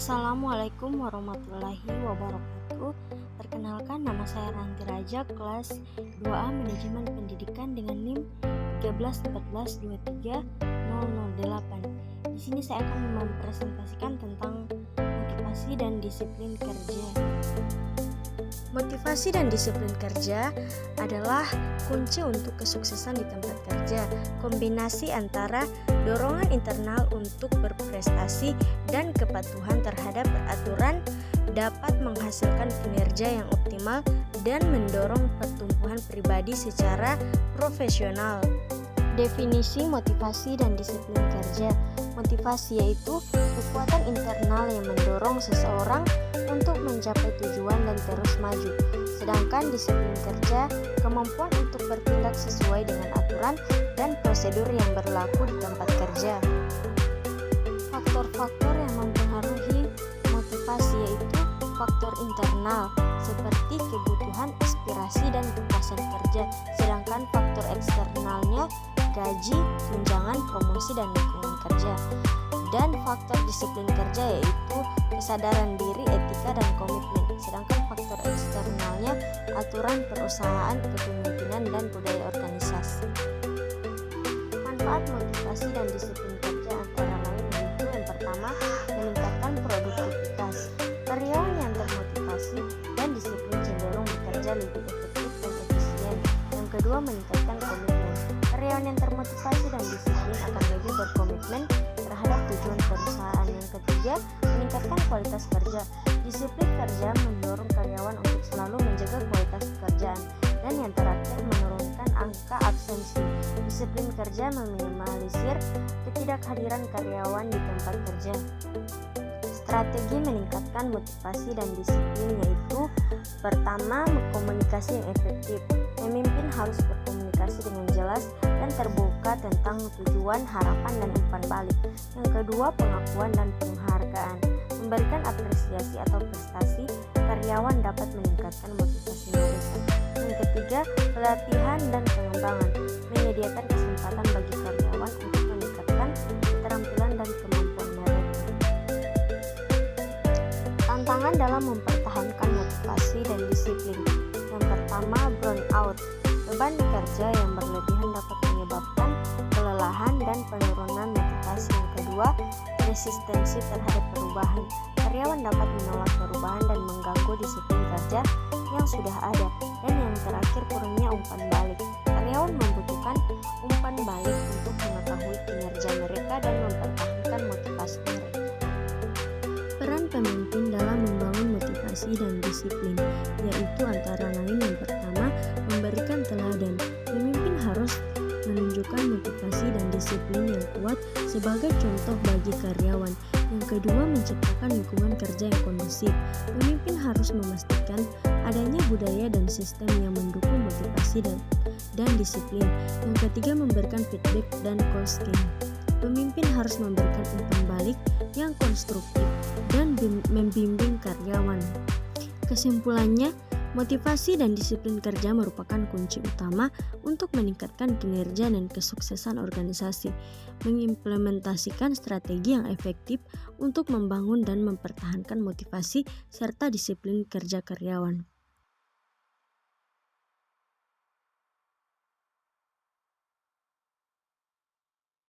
Assalamualaikum warahmatullahi wabarakatuh. Perkenalkan, nama saya Ranti Raja, kelas 2A Manajemen Pendidikan dengan NIM 131423008. Di sini saya akan mempresentasikan tentang motivasi dan disiplin kerja. Motivasi dan disiplin kerja adalah kunci untuk kesuksesan di tempat kerja. Kombinasi antara dorongan internal untuk berprestasi dan kepatuhan terhadap peraturan dapat menghasilkan kinerja yang optimal dan mendorong pertumbuhan pribadi secara profesional. Definisi motivasi dan disiplin kerja. Motivasi yaitu kekuatan internal yang mendorong seseorang untuk mencapai tujuan dan terus maju. Sedangkan disiplin kerja, kemampuan untuk bertindak sesuai dengan aturan dan prosedur yang berlaku di tempat kerja. Faktor-faktor yang mempengaruhi motivasi yaitu faktor internal seperti kebutuhan, aspirasi, dan kepuasan kerja. Sedangkan faktor eksternalnya gaji, tunjangan, promosi, dan lingkungan kerja. Dan faktor disiplin kerja yaitu kesadaran diri, etika, dan komitmen. Sedangkan faktor eksternalnya aturan perusahaan, kepemimpinan, dan budaya organisasi. Manfaat motivasi dan disiplin kerja antara lain yaitu yang pertama, meningkatkan produktivitas. Karyawan yang termotivasi dan disiplin cenderung bekerja lebih efektif dan efisien. Yang kedua, meningkatkan komitmen. Karyawan yang termotivasi dan disiplin akan lebih berkomitmen terhadap tujuan perusahaan. Yang ketiga, meningkatkan kualitas kerja. Disiplin kerja mendorong karyawan untuk selalu menjaga kualitas pekerjaan. Dan yang terakhir, menurunkan angka absensi. Disiplin kerja meminimalisir ketidakhadiran karyawan di tempat kerja. Strategi meningkatkan motivasi dan disiplin yaitu pertama, komunikasi yang efektif. Pemimpin harus berkomunikasi dengan jelas dan terbuka tentang tujuan, harapan, dan umpan balik. Yang kedua, pengakuan dan penghargaan. Memberikan apresiasi atau prestasi karyawan dapat meningkatkan motivasi mereka. Yang ketiga, pelatihan dan pengembangan. Menyediakan kesempatan bagi karyawan untuk meningkatkan keterampilan dan kemampuan mereka. Tantangan dalam mempertahankan motivasi dan disiplin. Yang pertama, burnout. Beban kerja yang berlebihan dapat menyebabkan kelelahan dan penurunan motivasi. Yang kedua, resistensi terhadap perubahan. Karyawan dapat menolak perubahan dan mengganggu disiplin kerja yang sudah ada. Dan yang terakhir, kurangnya umpan balik. Karyawan membutuhkan umpan balik untuk mengetahui kinerja mereka dan mempertahankan motivasi mereka. Peran pemimpin dalam membangun motivasi dan disiplin yaitu antara lain yang pertama, memberikan teladan. Pemimpin harus menunjukkan motivasi dan disiplin yang kuat sebagai contoh bagi karyawan. Yang kedua, menciptakan lingkungan kerja yang kondusif. Pemimpin harus memastikan adanya budaya dan sistem yang mendukung motivasi dan disiplin. Yang ketiga, memberikan feedback dan coaching. Pemimpin harus memberikan umpan balik yang konstruktif dan membimbing karyawan. Kesimpulannya, motivasi dan disiplin kerja merupakan kunci utama untuk meningkatkan kinerja dan kesuksesan organisasi, mengimplementasikan strategi yang efektif untuk membangun dan mempertahankan motivasi serta disiplin kerja karyawan.